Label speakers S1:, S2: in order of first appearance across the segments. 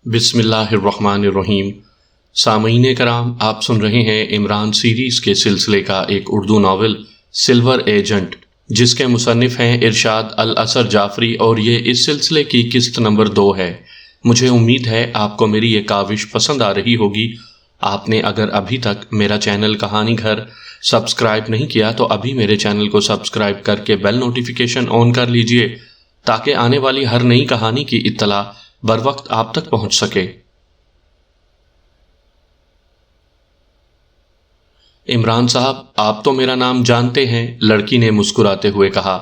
S1: بسم اللہ الرحمن الرحیم۔ سامعین کرام، آپ سن رہے ہیں عمران سیریز کے سلسلے کا ایک اردو ناول سلور ایجنٹ، جس کے مصنف ہیں ارشاد الاثر جعفری، اور یہ اس سلسلے کی قسط نمبر 2 ہے۔ مجھے امید ہے آپ کو میری یہ کاوش پسند آ رہی ہوگی۔ آپ نے اگر ابھی تک میرا چینل کہانی گھر سبسکرائب نہیں کیا تو ابھی میرے چینل کو سبسکرائب کر کے بیل نوٹیفیکیشن آن کر لیجئے، تاکہ آنے والی ہر نئی کہانی کی اطلاع بر وقت آپ تک پہنچ سکے۔ عمران صاحب، آپ تو میرا نام جانتے ہیں، لڑکی نے مسکراتے ہوئے کہا۔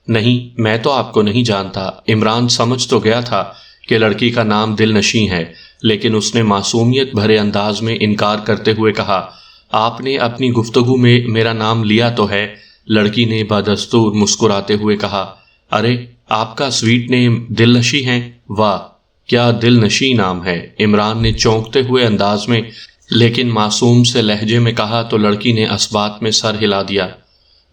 S1: نہیں، میں تو آپ کو نہیں جانتا۔ عمران سمجھ تو گیا تھا کہ لڑکی کا نام دل نشیں ہے، لیکن اس نے معصومیت بھرے انداز میں انکار کرتے ہوئے کہا، آپ نے اپنی گفتگو میں میرا نام لیا تو ہے۔ لڑکی نے بدستور مسکراتے ہوئے کہا، ارے آپ کا سویٹ نیم دل نشیں ہے؟ واہ، کیا دل نشیں نام ہے! عمران نے چونکتے ہوئے انداز میں لیکن معصوم سے لہجے میں کہا تو لڑکی نے اس بات میں سر ہلا دیا۔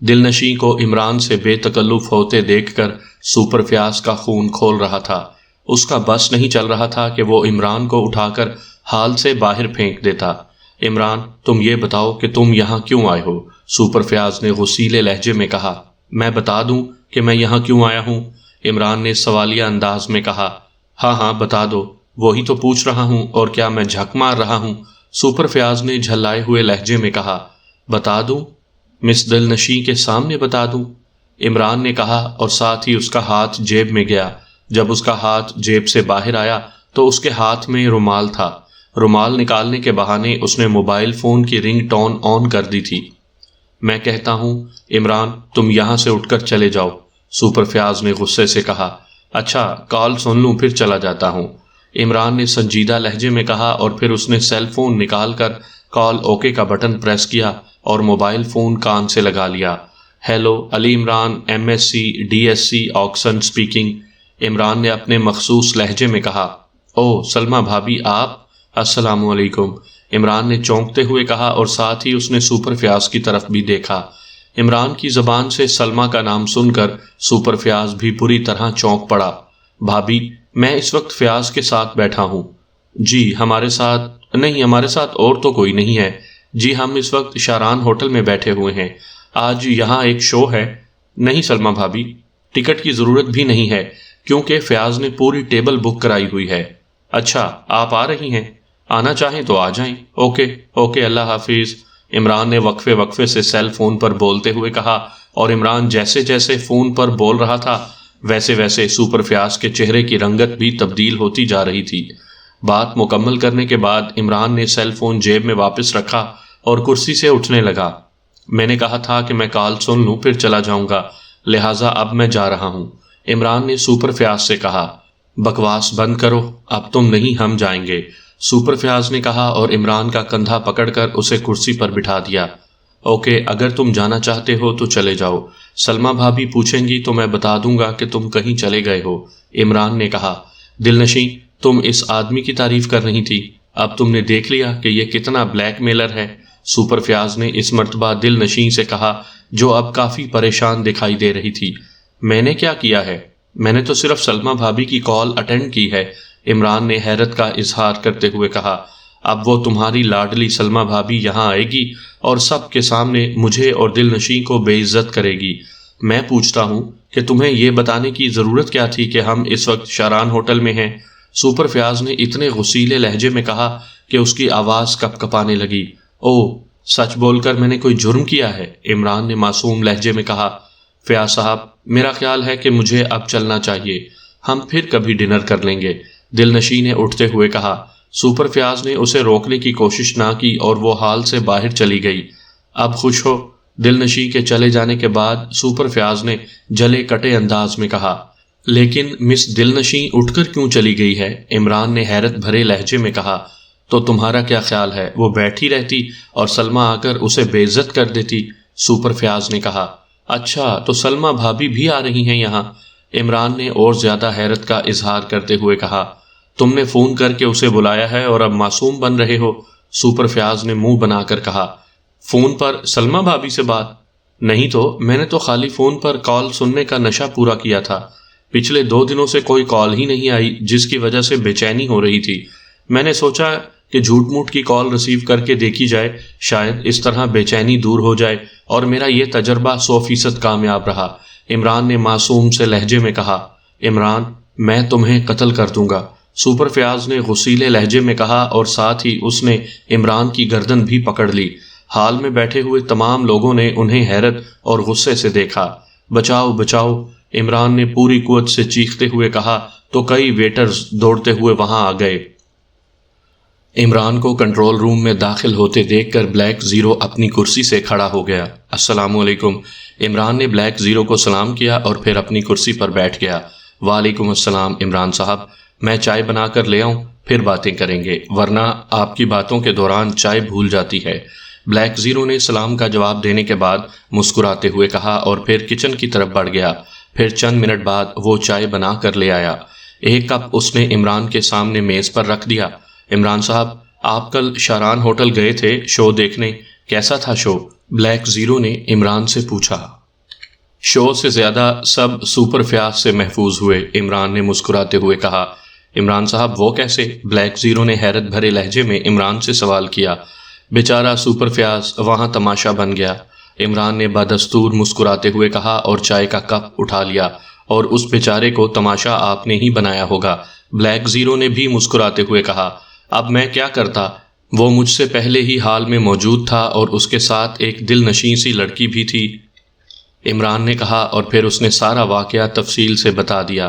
S1: دل نشیں کو عمران سے بے تکلف ہوتے دیکھ کر سپر فیاض کا خون کھول رہا تھا۔ اس کا بس نہیں چل رہا تھا کہ وہ عمران کو اٹھا کر حال سے باہر پھینک دیتا۔ عمران، تم یہ بتاؤ کہ تم یہاں کیوں آئے ہو؟ سپر فیاض نے غصیلے لہجے میں کہا۔ میں بتا دوں کہ میں یہاں کیوں آیا ہوں؟ عمران نے سوالیہ انداز میں کہا۔ ہاں بتا دو، وہی تو پوچھ رہا ہوں، اور کیا میں جھک مار رہا ہوں؟ سپر فیاض نے جھلائے ہوئے لہجے میں کہا۔ بتا دوں؟ مس دل نشیں کے سامنے بتا دوں؟ عمران نے کہا، اور ساتھ ہی اس کا ہاتھ جیب میں گیا۔ جب اس کا ہاتھ جیب سے باہر آیا تو اس کے ہاتھ میں رومال تھا۔ رومال نکالنے کے بہانے اس نے موبائل فون کی رنگ ٹون آن کر دی تھی۔ میں کہتا ہوں عمران، تم یہاں سے اٹھ کر چلے جاؤ، سپر فیاض نے غصے سے کہا۔ اچھا، کال سن لوں پھر چلا جاتا ہوں، عمران نے سنجیدہ لہجے میں کہا، اور پھر اس نے سیل فون نکال کر کال اوکے کا بٹن پریس کیا اور موبائل فون کان سے لگا لیا۔ Hello, Ali Imran, MSc DSc Oxon speaking, Imran نے اپنے مخصوص لہجے میں کہا۔ او سلمہ بھابی، آپ؟ السلام علیکم، عمران نے چونکتے ہوئے کہا، اور ساتھ ہی اس نے سپر فیاض کی طرف بھی دیکھا۔ عمران کی زبان سے سلمہ کا نام سن کر سپر فیاض بھی پوری طرح چونک پڑا۔ بھابی، میں اس وقت فیاض کے ساتھ بیٹھا ہوں۔ جی ہمارے ساتھ نہیں، ہمارے ساتھ اور تو کوئی نہیں ہے۔ جی ہم اس وقت شاران ہوٹل میں بیٹھے ہوئے ہیں، آج یہاں ایک شو ہے۔ نہیں سلمہ بھابی، ٹکٹ کی ضرورت بھی نہیں ہے، کیونکہ فیاض نے پوری ٹیبل بک کرائی ہوئی ہے۔ اچھا، آپ آ رہی ہیں؟ آنا چاہیں تو آ جائیں۔ اوکے، اللہ حافظ، عمران نے وقفے سے سیل فون پر بولتے ہوئے کہا، اور عمران جیسے جیسے فون پر بول رہا تھا ویسے ویسے سپر فیاض کے چہرے کی رنگت بھی تبدیل ہوتی جا رہی تھی۔ بات مکمل کرنے کے بعد عمران نے سیل فون جیب میں واپس رکھا اور کرسی سے اٹھنے لگا۔ میں نے کہا تھا کہ میں کال سن لوں پھر چلا جاؤں گا، لہٰذا اب میں جا رہا ہوں، عمران نے سپر فیاض سے کہا۔ بکواس بند کرو، اب تم نہیں ہم جائیں گے، سپر فیاض نے کہا، اور عمران کا کندھا پکڑ کر اسے کرسی پر بٹھا دیا۔ اوکے، اگر تم جانا چاہتے ہو تو چلے جاؤ، سلمہ بھابی پوچھیں گی تو میں بتا دوں گا کہ تم کہیں چلے گئے ہو، عمران نے کہا۔ دل نشیں، تم اس آدمی کی تعریف کر رہی تھی، اب تم نے دیکھ لیا کہ یہ کتنا بلیک میلر ہے، سپر فیاض نے اس مرتبہ دل نشیں سے کہا، جو اب کافی پریشان دکھائی دے رہی تھی۔ میں نے کیا کیا ہے؟ میں نے تو صرف سلمہ بھابی کی کال اٹینڈ کی ہے، عمران نے حیرت کا اظہار کرتے ہوئے کہا۔ اب وہ تمہاری لاڈلی سلمہ بھابی یہاں آئے گی اور سب کے سامنے مجھے اور دل نشیں کو بے عزت کرے گی۔ میں پوچھتا ہوں کہ تمہیں یہ بتانے کی ضرورت کیا تھی کہ ہم اس وقت شاران ہوٹل میں ہیں؟ سپر فیاض نے اتنے غصیلے لہجے میں کہا کہ اس کی آواز کپ کپانے لگی۔ او، سچ بول کر میں نے کوئی جرم کیا ہے؟ عمران نے معصوم لہجے میں کہا۔ فیاض صاحب، میرا خیال ہے کہ مجھے اب چلنا چاہیے، ہم پھر کبھی ڈنر کر لیں گے، دل نشیں نے اٹھتے ہوئے کہا۔ سپر فیاض نے اسے روکنے کی کوشش نہ کی اور وہ حال سے باہر چلی گئی۔ اب خوش ہو؟ دل نشیں کے چلے جانے کے بعد سپر فیاض نے جلے کٹے انداز میں کہا۔ لیکن مس دل نشیں اٹھ کر کیوں چلی گئی ہے؟ عمران نے حیرت بھرے لہجے میں کہا۔ تو تمہارا کیا خیال ہے وہ بیٹھی رہتی اور سلمہ آ کر اسے بے عزت کر دیتی؟ سپر فیاض نے کہا۔ اچھا، تو سلمہ بھابی بھی آ رہی ہیں یہاں؟ عمران نے اور زیادہ حیرت کا اظہار کرتے ہوئے کہا۔ تم نے فون کر کے اسے بلایا ہے اور اب معصوم بن رہے ہو، سپر فیاض نے منہ بنا کر کہا۔ فون پر سلمہ بھابی سے بات؟ نہیں تو میں نے تو خالی فون پر کال سننے کا نشہ پورا کیا تھا، پچھلے 2 دنوں سے کوئی کال ہی نہیں آئی جس کی وجہ سے بے چینی ہو رہی تھی، میں نے سوچا کہ جھوٹ موٹ کی کال ریسیو کر کے دیکھی جائے، شاید اس طرح بے چینی دور ہو جائے، اور میرا یہ تجربہ 100% کامیاب رہا۔ عمران نے معصوم سے لہجے میں کہا، عمران میں تمہیں قتل کر دوں گا۔ سپر فیاض نے غصیلے لہجے میں کہا، اور ساتھ ہی اس نے عمران کی گردن بھی پکڑ لی۔ ہال میں بیٹھے ہوئے تمام لوگوں نے انہیں حیرت اور غصے سے دیکھا۔ بچاؤ بچاؤ، عمران نے پوری قوت سے چیختے ہوئے کہا تو کئی ویٹرز دوڑتے ہوئے وہاں آ گئے۔ عمران کو کنٹرول روم میں داخل ہوتے دیکھ کر بلیک زیرو اپنی کرسی سے کھڑا ہو گیا۔ السلام علیکم۔ عمران نے بلیک زیرو کو سلام کیا اور پھر اپنی کرسی پر بیٹھ گیا۔ وعلیکم السلام عمران صاحب، میں چائے بنا کر لے آؤں، پھر باتیں کریں گے، ورنہ آپ کی باتوں کے دوران چائے بھول جاتی ہے۔ بلیک زیرو نے سلام کا جواب دینے کے بعد مسکراتے ہوئے کہا اور پھر کچن کی طرف بڑھ گیا۔ پھر چند منٹ بعد وہ چائے بنا کر لے آیا۔ ایک کپ اس نے عمران کے سامنے میز پر رکھ دیا۔ عمران صاحب، آپ کل شاران ہوٹل گئے تھے شو دیکھنے، کیسا تھا شو؟ بلیک زیرو نے عمران سے پوچھا۔ شو سے زیادہ سب سپر فیاض سے محفوظ ہوئے، عمران نے مسکراتے ہوئے کہا۔ عمران صاحب وہ کیسے؟ بلیک زیرو نے حیرت بھرے لہجے میں عمران سے سوال کیا۔ بیچارہ سپر فیاض وہاں تماشا بن گیا، عمران نے بدستور مسکراتے ہوئے کہا اور چائے کا کپ اٹھا لیا۔ اور اس بیچارے کو تماشا آپ نے ہی بنایا ہوگا، بلیک زیرو نے بھی مسکراتے ہوئے کہا۔ اب میں کیا کرتا، وہ مجھ سے پہلے ہی حال میں موجود تھا اور اس کے ساتھ ایک دل نشیں سی لڑکی بھی تھی، عمران نے کہا، اور پھر اس نے سارا واقعہ تفصیل سے بتا دیا۔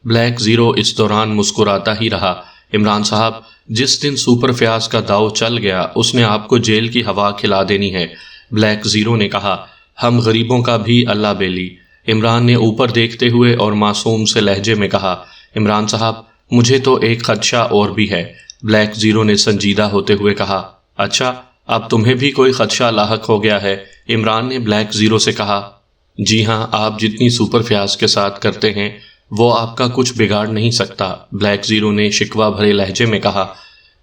S1: بلیک زیرو اس دوران مسکراتا ہی رہا۔ عمران صاحب، جس دن سپر فیاض کا داؤ چل گیا اس نے آپ کو جیل کی ہوا کھلا دینی ہے، بلیک زیرو نے کہا۔ ہم غریبوں کا بھی اللہ بیلی، عمران نے اوپر دیکھتے ہوئے اور معصوم سے لہجے میں کہا۔ عمران صاحب، مجھے تو ایک خدشہ اور بھی ہے، بلیک زیرو نے سنجیدہ ہوتے ہوئے کہا۔ اچھا، اب تمہیں بھی کوئی خدشہ لاحق ہو گیا ہے، عمران نے بلیک زیرو سے کہا۔ جی ہاں، آپ جتنی سپر فیاض کے ساتھ کرتے ہیں وہ آپ کا کچھ بگاڑ نہیں سکتا، بلیک زیرو نے شکوہ بھرے لہجے میں کہا۔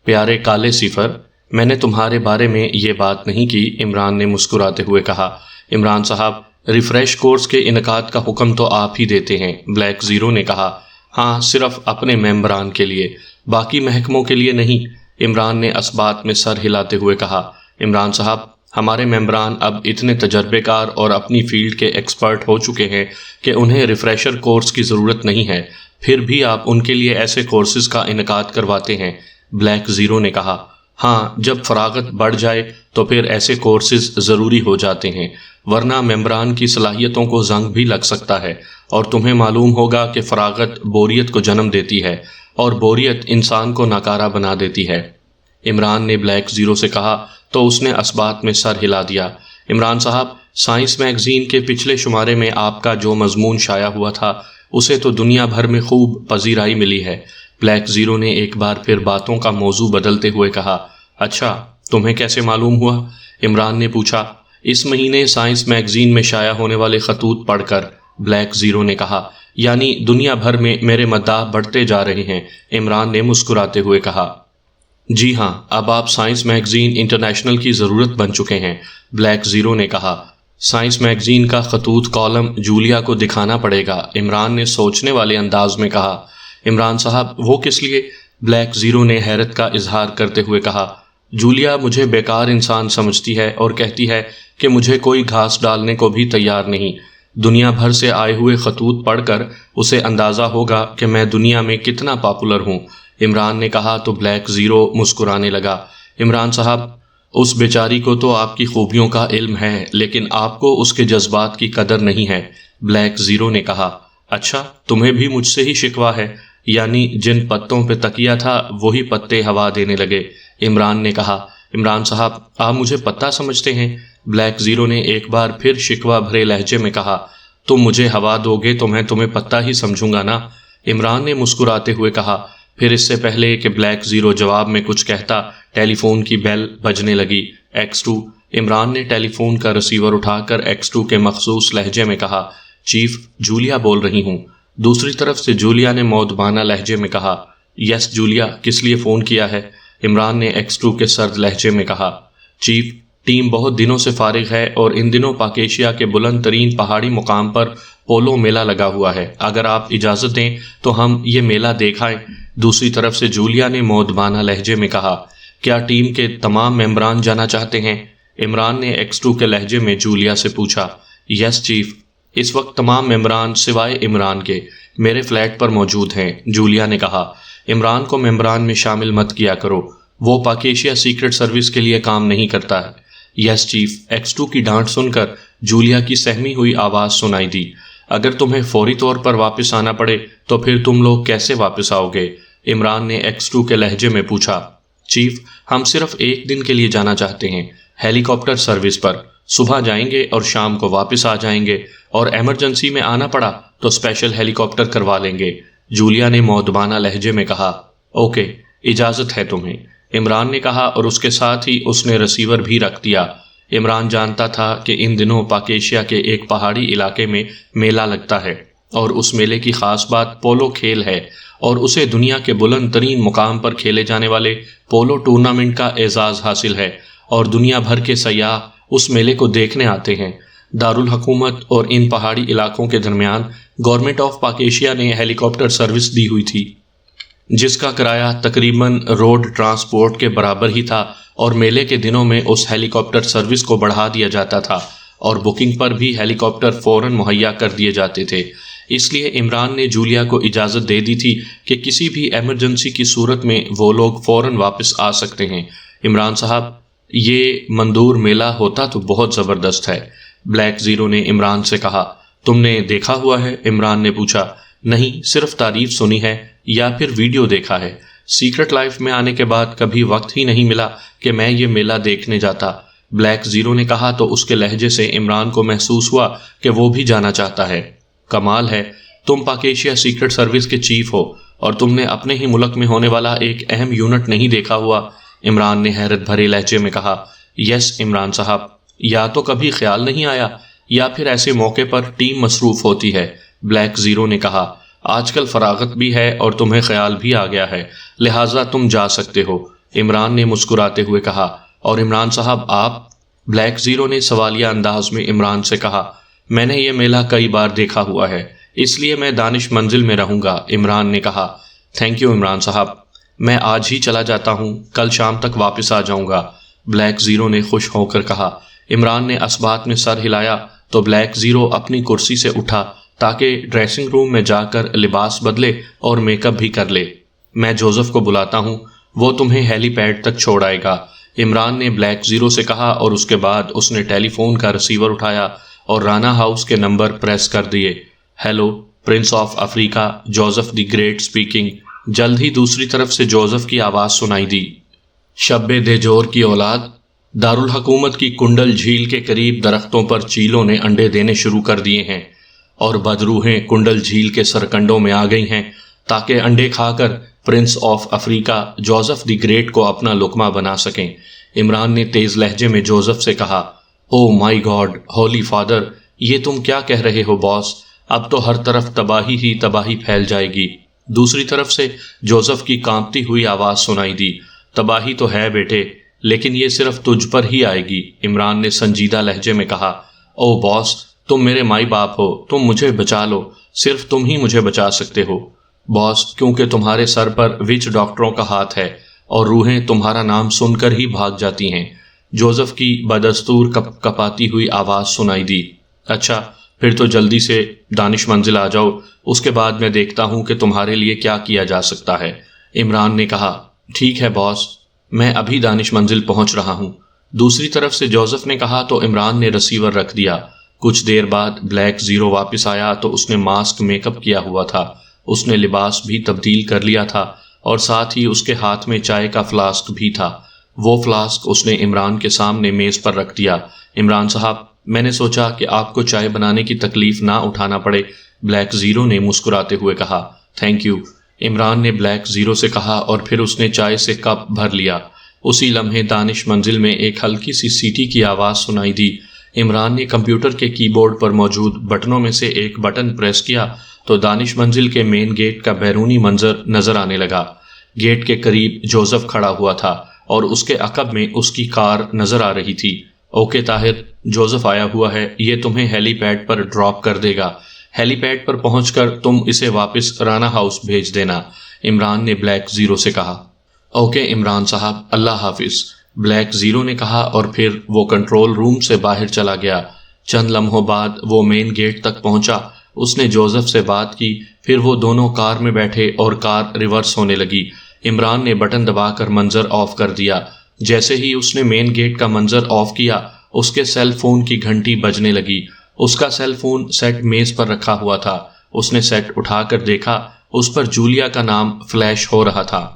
S1: پیارے کالے صفر، میں نے تمہارے بارے میں یہ بات نہیں کی، عمران نے مسکراتے ہوئے کہا۔ عمران صاحب، ریفریش کورس کے انعقاد کا حکم تو آپ ہی دیتے ہیں، بلیک زیرو نے کہا۔ ہاں، صرف اپنے ممبران کے لیے، باقی محکموں کے لیے نہیں، عمران نے اس بات میں سر ہلاتے ہوئے کہا۔ عمران صاحب، ہمارے ممبران اب اتنے تجربے کار اور اپنی فیلڈ کے ایکسپرٹ ہو چکے ہیں کہ انہیں ریفریشر کورس کی ضرورت نہیں ہے، پھر بھی آپ ان کے لیے ایسے کورسز کا انعقاد کرواتے ہیں، بلیک زیرو نے کہا۔ ہاں، جب فراغت بڑھ جائے تو پھر ایسے کورسز ضروری ہو جاتے ہیں، ورنہ ممبران کی صلاحیتوں کو زنگ بھی لگ سکتا ہے، اور تمہیں معلوم ہوگا کہ فراغت بوریت کو جنم دیتی ہے اور بوریت انسان کو ناکارہ بنا دیتی ہے، عمران نے بلیک زیرو سے کہا تو اس نے اس بات میں سر ہلا دیا۔ عمران صاحب، سائنس میگزین کے پچھلے شمارے میں آپ کا جو مضمون شائع ہوا تھا اسے تو دنیا بھر میں خوب پذیرائی ملی ہے، بلیک زیرو نے ایک بار پھر باتوں کا موضوع بدلتے ہوئے کہا۔ اچھا، تمہیں کیسے معلوم ہوا؟ عمران نے پوچھا۔ اس مہینے سائنس میگزین میں شائع ہونے والے خطوط پڑھ کر، بلیک زیرو نے کہا۔ یعنی دنیا بھر میں میرے مداح بڑھتے جا رہے ہیں، عمران نے مسکراتے ہوئے کہا۔ جی ہاں، اب آپ سائنس میگزین انٹرنیشنل کی ضرورت بن چکے ہیں، بلیک زیرو نے کہا۔ سائنس میگزین کا خطوط کالم جولیا کو دکھانا پڑے گا، عمران نے سوچنے والے انداز میں کہا۔ عمران صاحب، وہ کس لیے؟ بلیک زیرو نے حیرت کا اظہار کرتے ہوئے کہا۔ جولیا مجھے بیکار انسان سمجھتی ہے اور کہتی ہے کہ مجھے کوئی گھاس ڈالنے کو بھی تیار نہیں۔ دنیا بھر سے آئے ہوئے خطوط پڑھ کر اسے اندازہ ہوگا کہ میں دنیا میں کتنا پاپولر ہوں، عمران نے کہا تو بلیک زیرو مسکرانے لگا۔ عمران صاحب، اس بیچاری کو تو آپ کی خوبیوں کا علم ہے لیکن آپ کو اس کے جذبات کی قدر نہیں ہے، بلیک زیرو نے کہا۔ اچھا، تمہیں بھی مجھ سے ہی شکوہ ہے؟ یعنی جن پتوں پہ تکیا تھا وہی پتے ہوا دینے لگے، عمران نے کہا۔ عمران صاحب، آپ مجھے پتہ سمجھتے ہیں؟ بلیک زیرو نے ایک بار پھر شکوہ بھرے لہجے میں کہا۔ تم مجھے ہوا دو گے تو میں تمہیں پتہ ہی سمجھوں گا نا، عمران نے مسکراتے ہوئے کہا۔ پھر اس سے پہلے کہ بلیک زیرو جواب میں کچھ کہتا، ٹیلی فون کی بیل بجنے لگی۔ X2، عمران نے ٹیلی فون کا ریسیور اٹھا کر X2 کے مخصوص لہجے میں کہا۔ چیف، جولیا بول رہی ہوں، دوسری طرف سے جولیا نے مودبانہ لہجے میں کہا۔ یس جولیا، کس لیے فون کیا ہے؟ عمران نے X2 کے سرد لہجے میں کہا۔ چیف، ٹیم بہت دنوں سے فارغ ہے اور ان دنوں پاکیشیا کے بلند ترین پہاڑی مقام پر پولو میلہ لگا ہوا ہے، اگر آپ اجازت دیں تو ہم یہ میلہ دیکھ آئیں۔ دوسری طرف سے جولیا نے مودبانہ لہجے میں کہا، کیا ٹیم کے تمام ممبران جانا چاہتے ہیں؟ عمران نے X2 کے لہجے میں جولیا سے پوچھا۔ یس چیف، اس وقت تمام ممبران سوائے عمران کے میرے فلیٹ پر موجود ہیں، جولیا نے کہا۔ عمران کو ممبران میں شامل مت کیا کرو، وہ پاکیشیا سیکرٹ سروس کے لیے کام نہیں کرتا ہے۔ یس چیف، X2 کی ڈانٹ سن کر جولیا کی سہمی ہوئی آواز سنائی دی۔ اگر تمہیں فوری طور پر واپس آنا پڑے تو پھر تم لوگ کیسے واپس آؤ گے؟ عمران نے X2 کے لہجے میں پوچھا۔ چیف، ہم صرف ایک دن کے لیے جانا چاہتے ہیں، ہیلی کاپٹر سروس پر۔ صبح جائیں گے اور شام کو واپس آ جائیں گے، اور ایمرجنسی میں آنا پڑا تو اسپیشل ہیلی کاپٹر کروا لیں گے، جولیا نے مودبانہ لہجے میں کہا۔ اوکے، اجازت ہے تمہیں، عمران نے کہا، اور اس کے ساتھ ہی اس نے ریسیور بھی رکھ دیا۔ عمران جانتا تھا کہ ان دنوں پاکیشیا کے ایک پہاڑی علاقے میں میلہ لگتا ہے، اور اس میلے کی خاص بات پولو کھیل ہے، اور اسے دنیا کے بلند ترین مقام پر کھیلے جانے والے پولو ٹورنامنٹ کا اعزاز حاصل ہے، اور دنیا بھر کے سیاح اس میلے کو دیکھنے آتے ہیں۔ دارالحکومت اور ان پہاڑی علاقوں کے درمیان گورنمنٹ آف پاکیشیا نے ہیلی کاپٹر سروس دی ہوئی تھی، جس کا کرایہ تقریباً روڈ ٹرانسپورٹ کے برابر ہی تھا، اور میلے کے دنوں میں اس ہیلی کاپٹر سروس کو بڑھا دیا جاتا تھا، اور بکنگ پر بھی ہیلی کاپٹر فوراً مہیا کر دیے جاتے تھے۔ اس لیے عمران نے جولیا کو اجازت دے دی تھی کہ کسی بھی ایمرجنسی کی صورت میں وہ لوگ فوراً واپس آ سکتے ہیں۔ عمران صاحب، یہ مندور میلہ ہوتا تو بہت زبردست ہے، بلیک زیرو نے عمران سے کہا۔ تم نے دیکھا ہوا ہے؟ عمران نے پوچھا۔ نہیں، صرف تعریف سنی ہے یا پھر ویڈیو دیکھا ہے۔ سیکرٹ لائف میں آنے کے بعد کبھی وقت ہی نہیں ملا کہ میں یہ میلہ دیکھنے جاتا، بلیک زیرو نے کہا تو اس کے لہجے سے عمران کو محسوس ہوا کہ وہ بھی جانا چاہتا ہے۔ کمال ہے، تم پاکیشیا سیکرٹ سروس کے چیف ہو اور تم نے اپنے ہی ملک میں ہونے والا ایک اہم یونٹ نہیں دیکھا ہوا، عمران نے حیرت بھرے لہجے میں کہا۔ یس عمران صاحب، یا تو کبھی خیال نہیں آیا یا پھر ایسے موقع پر ٹیم مصروف ہوتی ہے، بلیک زیرو نے کہا۔ آج کل فراغت بھی ہے اور تمہیں خیال بھی آ گیا ہے، لہٰذا تم جا سکتے ہو، عمران نے مسکراتے ہوئے کہا۔ اور عمران صاحب آپ؟ بلیک زیرو نے سوالیہ انداز میں عمران سے کہا۔ میں نے یہ میلہ کئی بار دیکھا ہوا ہے، اس لیے میں دانش منزل میں رہوں گا، عمران نے کہا۔ تھینک یو عمران صاحب، میں آج ہی چلا جاتا ہوں، کل شام تک واپس آ جاؤں گا، بلیک زیرو نے خوش ہو کر کہا۔ عمران نے اس بات میں سر ہلایا تو بلیک زیرو اپنی کرسی سے اٹھا تاکہ ڈریسنگ روم میں جا کر لباس بدلے اور میک اپ بھی کر لے۔ میں جوزف کو بلاتا ہوں، وہ تمہیں ہیلی پیڈ تک چھوڑ آئے گا، عمران نے بلیک زیرو سے کہا، اور اس کے بعد اس نے ٹیلی فون کا ریسیور اٹھایا اور رانا ہاؤس کے نمبر پریس کر دیے۔ Hello, prince of Africa, Joseph the great speaking. جلد ہی دوسری طرف سے جوزف کی آواز سنائی دی۔ شب دیجور کی اولاد، دارالحکومت کی کنڈل جھیل کے قریب درختوں پر چیلوں نے انڈے دینے شروع کر دیے ہیں، اور بدروحیں کنڈل جھیل کے سرکنڈوں میں آ گئی ہیں تاکہ انڈے کھا کر prince of Africa Joseph the great کو اپنا لقمہ بنا سکیں، عمران نے تیز لہجے میں جوزف سے کہا۔ او مائی گاڈ، ہولی فادر، یہ تم کیا کہہ رہے ہو باس؟ اب تو ہر طرف تباہی ہی تباہی پھیل جائے گی، دوسری طرف سے جوزف کی کانپتی ہوئی آواز سنائی دی۔ تباہی تو ہے بیٹے، لیکن یہ صرف تجھ پر ہی آئے گی، عمران نے سنجیدہ لہجے میں کہا۔ او باس، تم میرے مائی باپ ہو، تم مجھے بچا لو، صرف تم ہی مجھے بچا سکتے ہو باس، کیونکہ تمہارے سر پر وچ ڈاکٹروں کا ہاتھ ہے اور روحیں تمہارا نام سن کر ہی بھاگ جاتی ہیں، جوزف کی بدستور کپ کپاتی ہوئی آواز سنائی دی۔ اچھا، پھر تو جلدی سے دانش منزل آ جاؤ، اس کے بعد میں دیکھتا ہوں کہ تمہارے لیے کیا کیا جا سکتا ہے، عمران نے کہا۔ ٹھیک ہے باس، میں ابھی دانش منزل پہنچ رہا ہوں، دوسری طرف سے جوزف نے کہا تو عمران نے ریسیور رکھ دیا۔ کچھ دیر بعد بلیک زیرو واپس آیا تو اس نے ماسک میک اپ کیا ہوا تھا، اس نے لباس بھی تبدیل کر لیا تھا، اور ساتھ ہی اس کے ہاتھ میں چائے کا فلاسک بھی تھا۔ وہ فلاسک اس نے عمران کے سامنے میز پر رکھ دیا۔ عمران صاحب، میں نے سوچا کہ آپ کو چائے بنانے کی تکلیف نہ اٹھانا پڑے، بلیک زیرو نے مسکراتے ہوئے کہا۔ تھینک یو، عمران نے بلیک زیرو سے کہا، اور پھر اس نے چائے سے کپ بھر لیا۔ اسی لمحے دانش منزل میں ایک ہلکی سی سیٹی کی آواز سنائی دی۔ عمران نے کمپیوٹر کے کی بورڈ پر موجود بٹنوں میں سے ایک بٹن پریس کیا تو دانش منزل کے مین گیٹ کا بیرونی منظر نظر آنے لگا۔ گیٹ کے قریب جوزف کھڑا ہوا تھا اور اس کے عقب میں اس کی کار نظر آ رہی تھی۔ اوکے طاہر، جوزف آیا ہوا ہے، یہ تمہیں ہیلی پیڈ پر ڈراپ کر دے گا، ہیلی پیڈ پر پہنچ کر تم اسے واپس رانا ہاؤس بھیج دینا، عمران نے بلیک زیرو سے کہا۔ اوکے عمران صاحب، اللہ حافظ، بلیک زیرو نے کہا اور پھر وہ کنٹرول روم سے باہر چلا گیا۔ چند لمحوں بعد وہ مین گیٹ تک پہنچا۔ اس نے جوزف سے بات کی، پھر وہ دونوں کار میں بیٹھے اور کار ریورس ہونے لگی۔ عمران نے بٹن دبا کر منظر آف کر دیا۔ جیسے ہی اس نے مین گیٹ کا منظر آف کیا، اس کے سیل فون کی گھنٹی بجنے لگی۔ اس کا سیل فون سیٹ میز پر رکھا ہوا تھا۔ اس نے سیٹ اٹھا کر دیکھا، اس پر جولیا کا نام فلیش ہو رہا تھا۔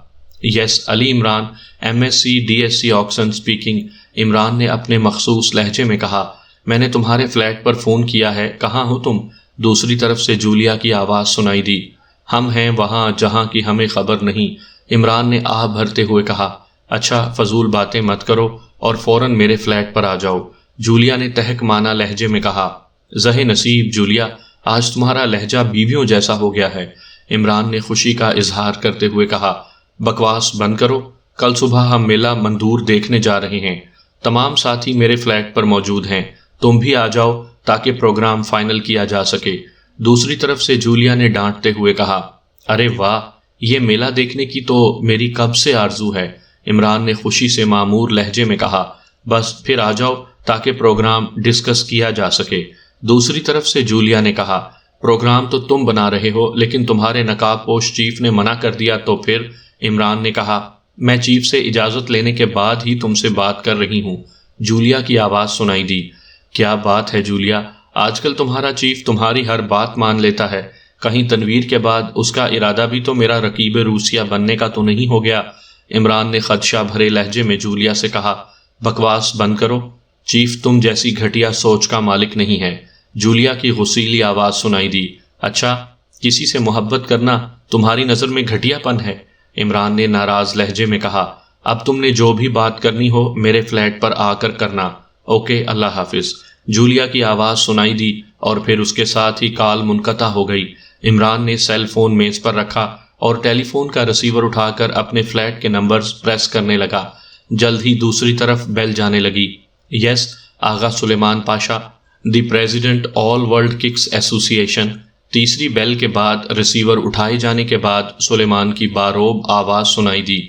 S1: Yes, Ali Imran, MSc DSc Oxon speaking. Imran نے اپنے مخصوص لہجے میں کہا، میں نے تمہارے فلیٹ پر فون کیا ہے، کہاں ہو تم؟ دوسری طرف سے جولیا کی آواز سنائی دی۔ ہم ہیں وہاں جہاں کی ہمیں خبر نہیں، عمران نے آہ بھرتے ہوئے کہا۔ اچھا، فضول باتیں مت کرو اور فوراً میرے فلیٹ پر آ جاؤ، جولیا نے تہک مانا لہجے میں کہا۔ زہ نصیب جولیا، آج تمہارا لہجہ بیویوں جیسا ہو گیا ہے، عمران نے خوشی کا اظہار کرتے ہوئے کہا۔ بکواس بند کرو، کل صبح ہم میلہ مندور دیکھنے جا رہے ہیں، تمام ساتھی میرے فلیٹ پر موجود ہیں، تم بھی آ جاؤ تاکہ پروگرام فائنل کیا جا سکے، دوسری طرف سے جولیا نے ڈانٹتے ہوئے کہا۔ ارے واہ، یہ میلہ دیکھنے کی تو میری کب سے آرزو ہے، عمران نے خوشی سے معمور لہجے میں کہا۔ بس پھر آ جاؤ تاکہ پروگرام ڈسکس کیا جا سکے، دوسری طرف سے جولیا نے کہا۔ پروگرام تو تم بنا رہے ہو، لیکن تمہارے نقاب پوش چیف نے منع کر دیا تو پھر؟ عمران نے کہا۔ میں چیف سے اجازت لینے کے بعد ہی تم سے بات کر رہی ہوں، جولیا کی آواز سنائی دی۔ کیا بات ہے جولیا، آج کل تمہارا چیف تمہاری ہر بات مان لیتا ہے، کہیں تنویر کے بعد اس کا ارادہ بھی تو میرا رقیب روسیہ بننے کا تو نہیں ہو گیا؟ عمران نے خدشہ بھرے لہجے میں جولیا سے کہا۔ بکواس بند کرو، چیف تم جیسی گھٹیا سوچ کا مالک نہیں ہے، جولیا کی غصیلی آواز سنائی دی۔ اچھا، کسی سے محبت کرنا تمہاری نظر میں گھٹیا پن ہے، عمران نے ناراض لہجے میں کہا۔ اب تم نے جو بھی بات کرنی ہو میرے فلیٹ پر آ کر کرنا، اوکے اللہ حافظ، جولیا کی آواز سنائی دی اور پھر اس کے ساتھ ہی کال منقطع ہو گئی۔ عمران نے سیل فون میز پر رکھا اور ٹیلی فون کا ریسیور اٹھا کر اپنے فلیٹ کے نمبرز پریس کرنے لگا۔ جلد ہی دوسری طرف بیل جانے لگی۔ Yes, Agha Sulaiman Pasha, the president all world cooks association. تیسری بیل کے بعد ریسیور اٹھائے جانے کے بعد سلیمان کی باروب آواز سنائی دی۔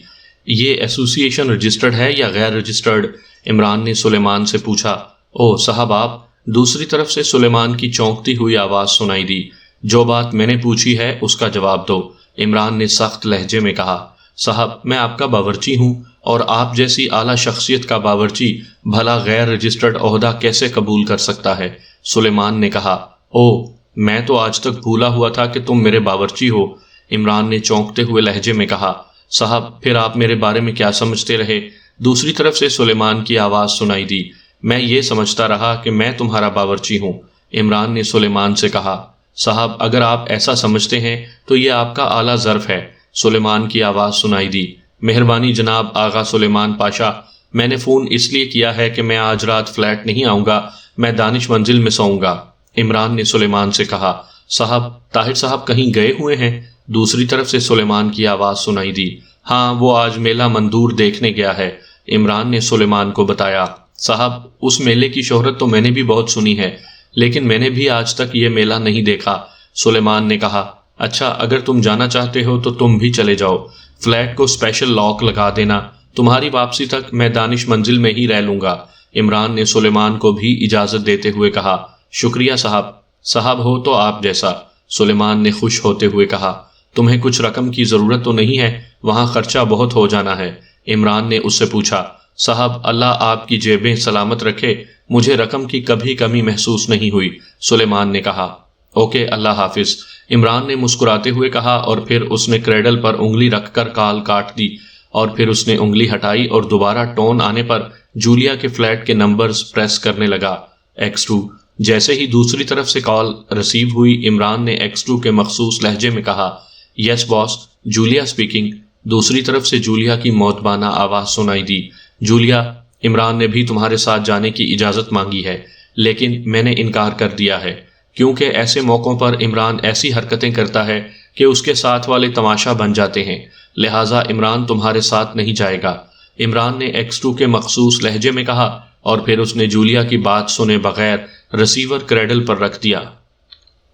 S1: یہ ایسوسی ایشن رجسٹرڈ ہے یا غیر رجسٹرڈ؟ عمران نے سلیمان سے پوچھا۔ او صاحب آپ، دوسری طرف سے سلیمان کی چونکتی ہوئی آواز سنائی دی۔ جو بات میں نے پوچھی ہے اس کا جواب دو، عمران نے سخت لہجے میں کہا۔ صاحب، میں آپ کا باورچی ہوں اور آپ جیسی اعلیٰ شخصیت کا باورچی بھلا غیر رجسٹرڈ عہدہ کیسے قبول کر سکتا ہے؟ سلیمان نے کہا۔ او، میں تو آج تک بھولا ہوا تھا کہ تم میرے باورچی ہو، عمران نے چونکتے ہوئے لہجے میں کہا۔ صاحب، پھر آپ میرے بارے میں کیا سمجھتے رہے؟ دوسری طرف سے سلیمان کی آواز سنائی دی۔ میں یہ سمجھتا رہا کہ میں تمہارا باورچی ہوں، عمران نے سلیمان سے کہا۔ صاحب، اگر آپ ایسا سمجھتے ہیں تو یہ آپ کا اعلیٰ ظرف ہے، سلیمان کی آواز سنائی دی۔ مہربانی جناب آغا سلیمان پاشا، میں نے فون اس لیے کیا ہے کہ میں آج رات فلیٹ نہیں آؤں گا، میں دانش منزل میں سوؤں گا، عمران نے سلیمان سے کہا۔ صاحب، طاہر صاحب کہیں گئے ہوئے ہیں؟ دوسری طرف سے سلیمان کی آواز سنائی دی۔ ہاں، وہ آج میلہ مندور دیکھنے گیا ہے، عمران نے سلیمان کو بتایا۔ صاحب، اس میلے کی شہرت تو میں نے بھی بہت سنی ہے، لیکن میں نے بھی آج تک یہ میلہ نہیں دیکھا، سلیمان نے کہا۔ اچھا، اگر تم جانا چاہتے ہو تو تم بھی چلے جاؤ، فلیٹ کو اسپیشل لاک لگا دینا، تمہاری واپسی تک میں دانش منزل میں ہی رہ لوں گا، عمران نے سلیمان کو بھی اجازت دیتے ہوئے کہا۔ شکریہ صاحب، صاحب ہو تو آپ جیسا، سلیمان نے خوش ہوتے ہوئے کہا۔ تمہیں کچھ رقم کی ضرورت تو نہیں ہے؟ وہاں خرچہ بہت ہو جانا ہے، عمران نے اس سے پوچھا۔ صاحب، اللہ آپ کی جیبیں سلامت رکھے، مجھے رقم کی کبھی کمی محسوس نہیں ہوئی، سلیمان نے کہا۔ اوکے اللہ حافظ، عمران نے مسکراتے ہوئے کہا اور پھر اس نے کریڈل پر انگلی رکھ کر کال کاٹ دی اور پھر اس نے انگلی ہٹائی اور دوبارہ ٹون آنے پر جولیا کے فلیٹ کے نمبرز پریس کرنے لگا۔ X2۔ جیسے ہی دوسری طرف سے کال ریسیو ہوئی، عمران نے X2 کے مخصوص لہجے میں کہا۔ یس باس، جولیا اسپیکنگ، دوسری طرف سے جولیا کی موتبانہ آواز سنائی دی۔ جولیا، عمران نے بھی تمہارے ساتھ جانے کی اجازت مانگی ہے، لیکن میں نے انکار کر دیا ہے، کیونکہ ایسے موقعوں پر عمران ایسی حرکتیں کرتا ہے کہ اس کے ساتھ والے تماشا بن جاتے ہیں، لہٰذا عمران تمہارے ساتھ نہیں جائے گا، عمران نے X2 کے مخصوص لہجے میں کہا اور پھر اس نے جولیا کی بات سنے بغیر ریسیور کریڈل پر رکھ دیا۔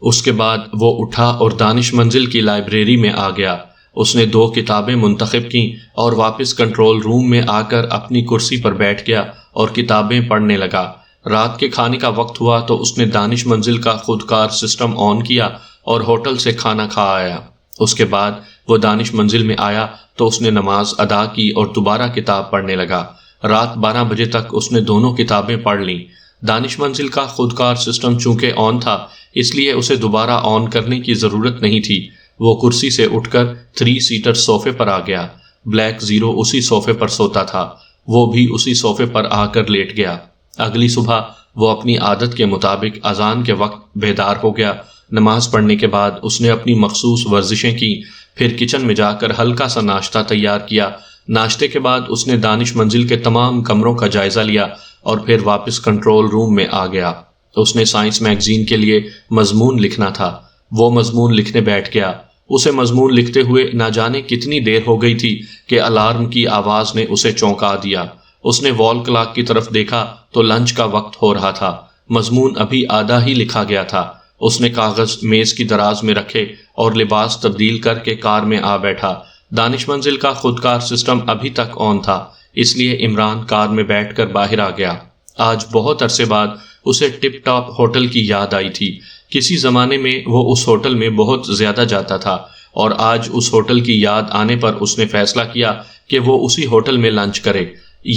S1: اس کے بعد وہ اٹھا اور دانش منزل کی لائبریری میں آ گیا۔ اس نے 2 کتابیں منتخب کیں اور واپس کنٹرول روم میں آ کر اپنی کرسی پر بیٹھ گیا اور کتابیں پڑھنے لگا۔ رات کے کھانے کا وقت ہوا تو اس نے دانش منزل کا خودکار سسٹم آن کیا اور ہوٹل سے کھانا کھا آیا۔ اس کے بعد وہ دانش منزل میں آیا تو اس نے نماز ادا کی اور دوبارہ کتاب پڑھنے لگا۔ رات 12 بجے تک اس نے دونوں کتابیں پڑھ لیں۔ دانش منزل کا خودکار سسٹم چونکہ آن تھا اس لیے اسے دوبارہ آن کرنے کی ضرورت نہیں تھی۔ وہ کرسی سے اٹھ کر 3 سیٹر صوفے پر آ گیا۔ بلیک زیرو اسی صوفے پر سوتا تھا، وہ بھی اسی صوفے پر آ کر لیٹ گیا۔ اگلی صبح وہ اپنی عادت کے مطابق اذان کے وقت بیدار ہو گیا۔ نماز پڑھنے کے بعد اس نے اپنی مخصوص ورزشیں کی، پھر کچن میں جا کر ہلکا سا ناشتہ تیار کیا۔ ناشتے کے بعد اس نے دانش منزل کے تمام کمروں کا جائزہ لیا اور پھر واپس کنٹرول روم میں آ گیا۔ اس نے سائنس میگزین کے لیے مضمون لکھنا تھا، وہ مضمون لکھنے بیٹھ گیا۔ اسے مضمون لکھتے ہوئے نہ جانے کتنی دیر ہو گئی تھی کہ الارم کی آواز نے اسے چونکا دیا۔ اس نے وال کلاک کی طرف دیکھا تو لنچ کا وقت ہو رہا تھا، مضمون ابھی آدھا ہی لکھا گیا تھا۔ اس نے کاغذ میز کی دراز میں رکھے اور لباس تبدیل کر کے کار میں آ بیٹھا۔ دانش منزل کا خودکار سسٹم ابھی تک آن تھا، اس لیے عمران کار میں بیٹھ کر باہر آ گیا۔ آج بہت عرصے بعد اسے ٹپ ٹاپ ہوٹل کی یاد آئی تھی۔ کسی زمانے میں وہ اس ہوٹل میں بہت زیادہ جاتا تھا اور آج اس ہوٹل کی یاد آنے پر اس نے فیصلہ کیا کہ وہ اسی ہوٹل میں لنچ کرے۔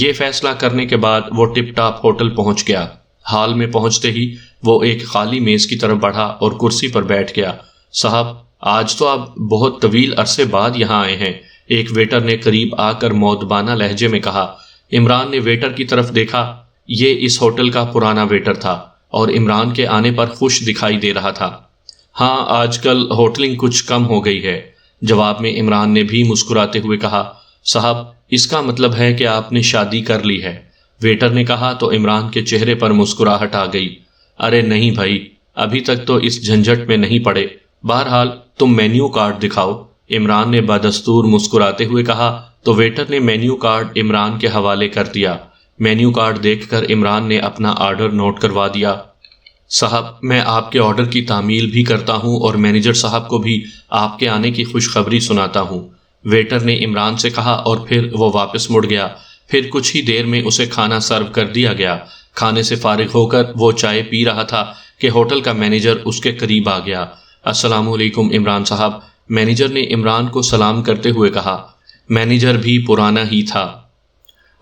S1: یہ فیصلہ کرنے کے بعد وہ ٹپ ٹاپ ہوٹل پہنچ گیا۔ ہال میں پہنچتے ہی وہ ایک خالی میز کی طرف بڑھا اور کرسی پر بیٹھ گیا۔ صاحب، آج تو آپ بہت طویل عرصے بعد یہاں آئے ہیں، ایک ویٹر نے قریب آ کر مؤدبانہ لہجے میں کہا۔ عمران نے ویٹر کی طرف دیکھا۔ یہ اس ہوٹل کا پرانا ویٹر تھا اور عمران کے آنے پر خوش دکھائی دے رہا تھا۔ ہاں، آج کل ہوٹلنگ کچھ کم ہو گئی ہے، جواب میں عمران نے بھی مسکراتے ہوئے کہا۔ صاحب، اس کا مطلب ہے کہ آپ نے شادی کر لی ہے، ویٹر نے کہا تو عمران کے چہرے پر مسکراہٹ آ گئی۔ ارے نہیں بھائی، ابھی تک تو اس جھنجھٹ میں نہیں پڑے، بہرحال تم مینیو کارڈ دکھاؤ، عمران نے بدستور مسکراتے ہوئے کہا تو ویٹر نے مینیو کارڈ عمران کے حوالے کر دیا۔ مینیو کارڈ دیکھ کر عمران نے اپنا آرڈر نوٹ کروا دیا۔ صاحب، میں آپ کے آرڈر کی تعمیل بھی کرتا ہوں اور مینیجر صاحب کو بھی آپ کے آنے کی خوشخبری سناتا ہوں، ویٹر نے عمران سے کہا اور پھر وہ واپس مڑ گیا۔ پھر کچھ ہی دیر میں اسے کھانا سرو کر دیا گیا۔ کھانے سے فارغ ہو کر وہ چائے پی رہا تھا کہ ہوٹل کا مینیجر اس کے قریب آ گیا۔ السلام علیکم عمران صاحب، مینیجر نے عمران کو سلام کرتے ہوئے کہا۔ مینیجر بھی پرانا ہی تھا۔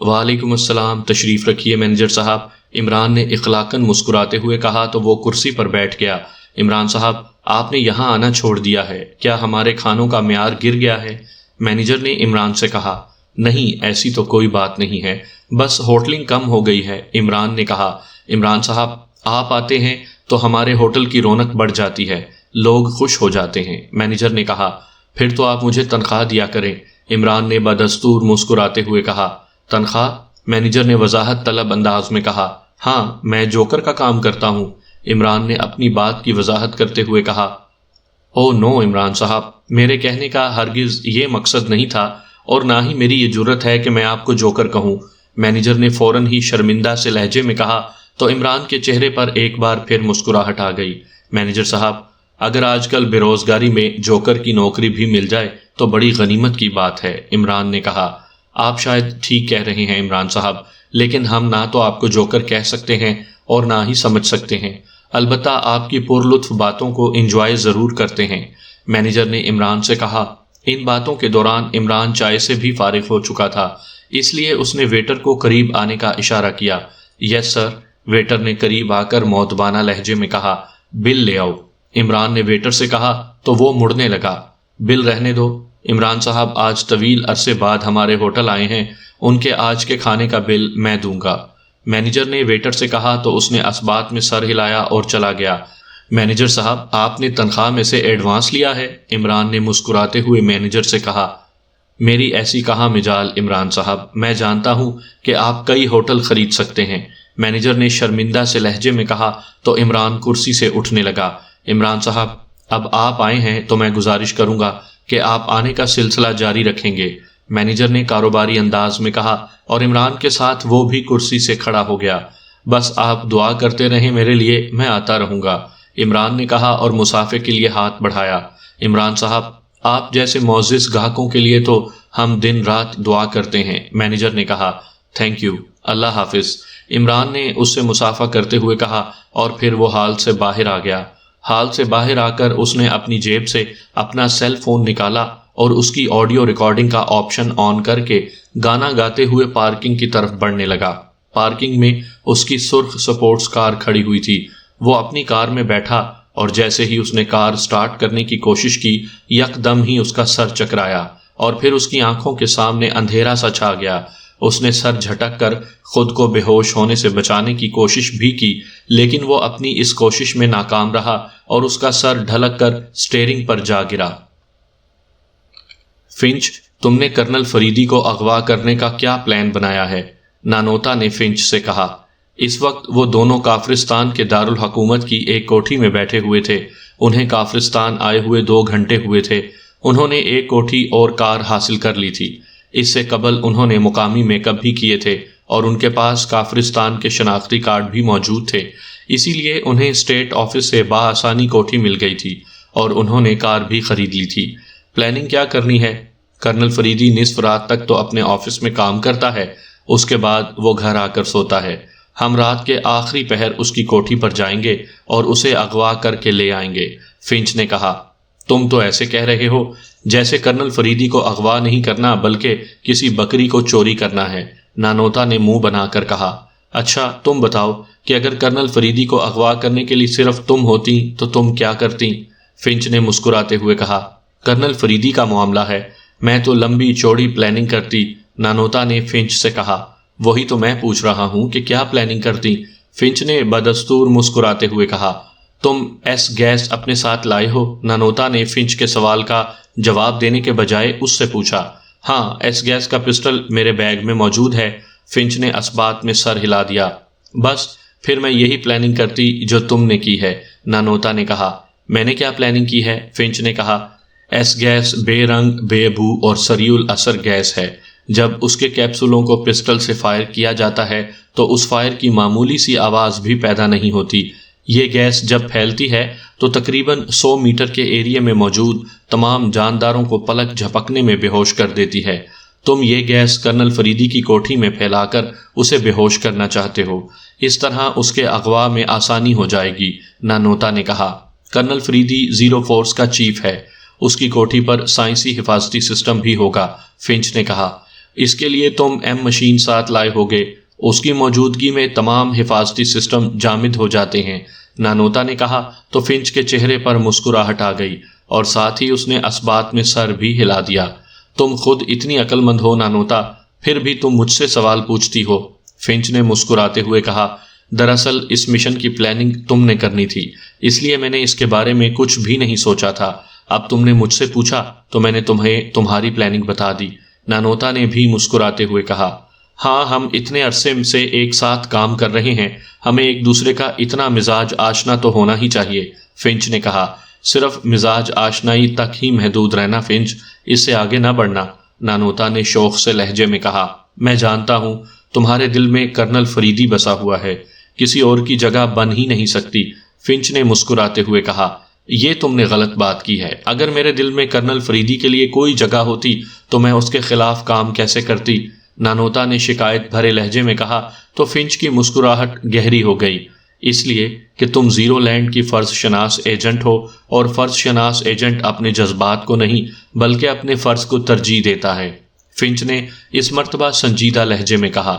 S1: وعلیکم السلام، تشریف رکھیے مینیجر صاحب، عمران نے اخلاقاً مسکراتے ہوئے کہا تو وہ کرسی پر بیٹھ گیا۔ عمران صاحب، آپ نے یہاں آنا چھوڑ دیا ہے، کیا ہمارے کھانوں کا معیار گر گیا ہے؟ مینیجر نے عمران سے کہا۔ نہیں، ایسی تو کوئی بات نہیں ہے، بس ہوٹلنگ کم ہو گئی ہے، عمران نے کہا۔ عمران صاحب، آپ آتے ہیں تو ہمارے ہوٹل کی رونق بڑھ جاتی ہے، لوگ خوش ہو جاتے ہیں، مینیجر نے کہا۔ پھر تو آپ مجھے تنخواہ دیا کریں، عمران نے بدستور مسکراتے ہوئے کہا۔ تنخواہ؟ مینیجر نے وضاحت طلب انداز میں کہا۔ ہاں، میں جوکر کا کام کرتا ہوں، عمران نے اپنی بات کی وضاحت کرتے ہوئے کہا۔ او نو عمران صاحب، میرے کہنے کا ہرگز یہ مقصد نہیں تھا اور نہ ہی میری یہ جرت ہے کہ میں آپ کو جوکر کہوں، مینیجر نے فوراً ہی شرمندہ سے لہجے میں کہا تو عمران کے چہرے پر ایک بار پھر مسکراہٹ آ گئی۔ مینیجر صاحب، اگر آج کل بے روزگاری میں جوکر کی نوکری بھی مل جائے تو بڑی غنیمت کی بات ہے، عمران نے کہا۔ آپ شاید ٹھیک کہہ رہے ہیں عمران صاحب، لیکن ہم نہ تو آپ کو جوکر کہہ سکتے ہیں اور نہ ہی سمجھ سکتے ہیں، البتہ آپ کی پرلطف باتوں کو انجوائے ضرور کرتے ہیں، مینیجر نے عمران سے کہا۔ ان باتوں کے دوران عمران چائے سے بھی فارغ ہو چکا تھا، اس لیے اس نے ویٹر کو قریب آنے کا اشارہ کیا۔ یس سر، ویٹر نے قریب آ کر مؤدبانہ لہجے میں کہا۔ بل لے آؤ، عمران نے ویٹر سے کہا تو وہ مڑنے لگا۔ بل رہنے دو، عمران صاحب آج طویل عرصے بعد ہمارے ہوٹل آئے ہیں، ان کے آج کے کھانے کا بل میں دوں گا، مینیجر نے ویٹر سے کہا تو اس نے اسبات میں سر ہلایا اور چلا گیا۔ مینیجر صاحب، آپ نے تنخواہ میں سے ایڈوانس لیا ہے، عمران نے مسکراتے ہوئے مینیجر سے کہا۔ میری ایسی کہاں مجال عمران صاحب، میں جانتا ہوں کہ آپ کئی ہوٹل خرید سکتے ہیں، مینیجر نے شرمندہ سے لہجے میں کہا تو عمران کرسی سے اٹھنے لگا۔ عمران صاحب، اب آپ آئے ہیں تو میں گزارش کروں گا کہ آپ آنے کا سلسلہ جاری رکھیں گے، مینیجر نے کاروباری انداز میں کہا اور عمران کے ساتھ وہ بھی کرسی سے کھڑا ہو گیا۔ بس آپ دعا کرتے رہیں میرے لیے، میں آتا رہوں گا، عمران نے کہا اور مسافے کے لیے ہاتھ بڑھایا۔ عمران صاحب، آپ جیسے معزز گاہکوں کے لیے تو ہم دن رات دعا کرتے ہیں، مینیجر نے کہا۔ تھینک یو، اللہ حافظ، عمران نے اس سے مصافحہ کرتے ہوئے کہا، اور پھر وہ ہال سے باہر آ گیا۔ ہال سے باہر آ کر اس نے اپنی جیب سے اپنا سیل فون نکالا اور اس کی آڈیو ریکارڈنگ کا آپشن آن کر کے گانا گاتے ہوئے پارکنگ کی طرف بڑھنے لگا۔ پارکنگ میں اس کی سرخ سپورٹس کار کھڑی ہوئی تھی۔ وہ اپنی کار میں بیٹھا اور جیسے ہی اس نے کار سٹارٹ کرنے کی کوشش کی، یک دم ہی اس کا سر چکرایا اور پھر اس کی آنکھوں کے سامنے اندھیرا سا چھا گیا۔ اس نے سر جھٹک کر خود کو بے ہوش ہونے سے بچانے کی کوشش بھی کی، لیکن وہ اپنی اس کوشش میں ناکام رہا اور اس کا سر ڈھلک کر سٹیئرنگ پر جا گرا۔ فنچ، تم نے کرنل فریدی کو اغوا کرنے کا کیا پلان بنایا ہے؟ نانوتا نے فنچ سے کہا۔ اس وقت وہ دونوں کافرستان کے دارالحکومت کی ایک کوٹھی میں بیٹھے ہوئے تھے۔ انہیں کافرستان آئے ہوئے 2 گھنٹے ہوئے تھے۔ انہوں نے ایک کوٹھی اور کار حاصل کر لی تھی۔ اس سے قبل انہوں نے مقامی میک اپ بھی کیے تھے اور ان کے پاس کافرستان کے شناختی کارڈ بھی موجود تھے، اسی لیے انہیں اسٹیٹ آفس سے بآسانی کوٹھی مل گئی تھی اور انہوں نے کار بھی خرید لی تھی۔ پلاننگ کیا کرنی ہے؟ کرنل فریدی نصف رات تک تو اپنے آفس میں کام کرتا ہے، اس کے بعد وہ گھر آ کر سوتا ہے۔ ہم رات کے آخری پہر اس کی کوٹھی پر جائیں گے اور اسے اغوا کر کے لے آئیں گے، فنچ نے کہا۔ تم تو ایسے کہہ رہے ہو جیسے کرنل فریدی کو اغوا نہیں کرنا بلکہ کسی بکری کو چوری کرنا ہے، نانوتا نے منہ بنا کر کہا۔ اچھا تم بتاؤ کہ اگر کرنل فریدی کو اغوا کرنے کے لیے صرف تم ہوتی تو تم کیا کرتی؟ فنچ نے مسکراتے ہوئے کہا۔ کرنل فریدی کا معاملہ ہے، میں تو لمبی چوڑی پلاننگ کرتی، نانوتا نے فنچ سے کہا۔ وہی تو میں پوچھ رہا ہوں کہ کیا پلاننگ کرتی؟ فنچ نے بدستور مسکراتے ہوئے کہا۔ تم ایس گیس اپنے ساتھ لائے ہو؟ نانوتا نے فنچ کے سوال کا جواب دینے کے بجائے اس سے پوچھا۔ ہاں، ایس گیس کا پسٹل میرے بیگ میں موجود ہے، فنچ نے اسبات میں سر ہلا دیا۔ بس پھر میں یہی پلاننگ کرتی جو تم نے کی ہے، نانوتا نے کہا۔ میں نے کیا پلاننگ کی ہے؟ فنچ نے کہا۔ ایس گیس بے رنگ، بے بو اور سریع اثر گیس ہے۔ جب اس کے کیپسولوں کو پسٹل سے فائر کیا جاتا ہے تو اس فائر کی معمولی سی آواز بھی پیدا نہیں ہوتی۔ یہ گیس جب پھیلتی ہے تو تقریباً 100 میٹر کے ایریا میں موجود تمام جانداروں کو پلک جھپکنے میں بے ہوش کر دیتی ہے۔ تم یہ گیس کرنل فریدی کی کوٹھی میں پھیلا کر اسے بے ہوش کرنا چاہتے ہو، اس طرح اس کے اغوا میں آسانی ہو جائے گی، نانوتا نے کہا۔ کرنل فریدی زیرو فورس کا چیف ہے، اس کی کوٹھی پر سائنسی حفاظتی سسٹم بھی ہوگا، فنچ نے کہا۔ اس کے لیے تم ایم مشین ساتھ لائے ہوگے، اس کی موجودگی میں تمام حفاظتی سسٹم جامد ہو جاتے ہیں، نانوتا نے کہا تو فنچ کے چہرے پر مسکراہٹ آ گئی اور ساتھ ہی اس نے اسبات میں سر بھی ہلا دیا۔ تم خود اتنی عقل مند ہو نانوتا، پھر بھی تم مجھ سے سوال پوچھتی ہو، فنچ نے مسکراتے ہوئے کہا۔ دراصل اس مشن کی پلاننگ تم نے کرنی تھی، اس لیے میں نے اس کے بارے میں کچھ بھی نہیں سوچا تھا۔ اب تم نے مجھ سے پوچھا تو میں نے تمہیں تمہاری پلاننگ بتا دی، نانوتا نے بھی مسکراتے ہوئے کہا۔ ہاں، ہم اتنے عرصے سے ایک ساتھ کام کر رہے ہیں، ہمیں ایک دوسرے کا اتنا مزاج آشنا تو ہونا ہی چاہیے، فنچ نے کہا۔ صرف مزاج آشنائی تک ہی محدود رہنا فنچ، اس سے آگے نہ بڑھنا، نانوتا نے شوق سے لہجے میں کہا۔ میں جانتا ہوں تمہارے دل میں کرنل فریدی بسا ہوا ہے، کسی اور کی جگہ بن ہی نہیں سکتی، فنچ نے مسکراتے ہوئے کہا۔ یہ تم نے غلط بات کی ہے، اگر میرے دل میں کرنل فریدی کے لیے کوئی جگہ ہوتی تو میں اس کے خلاف کام کیسے کرتی، نانوتا نے شکایت بھرے لہجے میں کہا تو فنچ کی مسکراہٹ گہری ہو گئی۔ اس لیے کہ تم زیرو لینڈ کی فرض شناس ایجنٹ ہو اور فرض شناس ایجنٹ اپنے جذبات کو نہیں بلکہ اپنے فرض کو ترجیح دیتا ہے، فنچ نے اس مرتبہ سنجیدہ لہجے میں کہا۔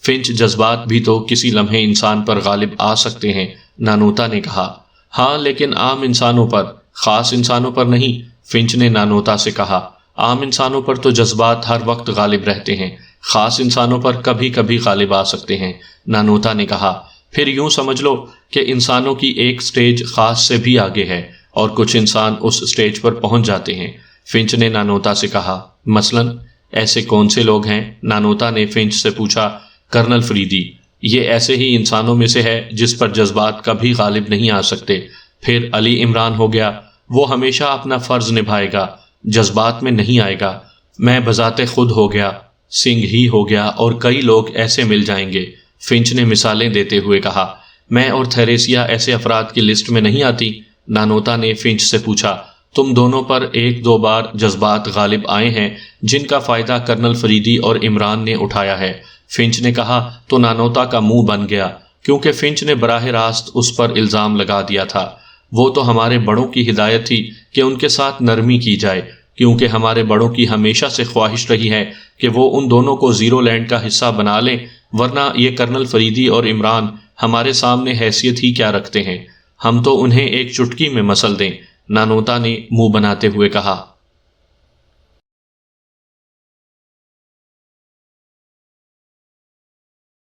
S1: فنچ، جذبات بھی تو کسی لمحے انسان پر غالب آ سکتے ہیں، نانوتا نے کہا۔ ہاں، لیکن عام انسانوں پر، خاص انسانوں پر نہیں، فنچ نے نانوتا سے کہا۔ عام انسانوں پر تو جذبات ہر وقت غالب رہتے ہیں، خاص انسانوں پر کبھی کبھی غالب آ سکتے ہیں، نانوتا نے کہا۔ پھر یوں سمجھ لو کہ انسانوں کی ایک سٹیج خاص سے بھی آگے ہے اور کچھ انسان اس سٹیج پر پہنچ جاتے ہیں، فنچ نے نانوتا سے کہا۔ مثلاً ایسے کون سے لوگ ہیں؟ نانوتا نے فنچ سے پوچھا۔ کرنل فریدی، یہ ایسے ہی انسانوں میں سے ہے جس پر جذبات کبھی غالب نہیں آ سکتے۔ پھر علی عمران ہو گیا، وہ ہمیشہ اپنا فرض نبھائے گا، جذبات میں نہیں آئے گا۔ میں بذات خود ہو گیا، سنگھ ہی ہو گیا اور کئی لوگ ایسے مل جائیں گے، فنچ نے مثالیں دیتے ہوئے کہا۔ میں اور تھیریسیا ایسے افراد کی لسٹ میں نہیں آتی، نانوتا نے فنچ سے پوچھا۔ تم دونوں پر ایک دو بار جذبات غالب آئے ہیں جن کا فائدہ کرنل فریدی اور عمران نے اٹھایا ہے۔ فنچ نے کہا تو نانوتا کا منہ بن گیا، کیونکہ فنچ نے براہ راست اس پر الزام لگا دیا تھا۔ وہ تو ہمارے بڑوں کی ہدایت تھی کہ ان کے ساتھ نرمی کی جائے، کیونکہ ہمارے بڑوں کی ہمیشہ سے خواہش رہی ہے کہ وہ ان دونوں کو زیرو لینڈ کا حصہ بنا لیں، ورنہ یہ کرنل فریدی اور عمران ہمارے سامنے حیثیت ہی کیا رکھتے ہیں، ہم تو انہیں ایک چٹکی میں مسل دیں۔ نانوتا نے منہ بناتے ہوئے کہا۔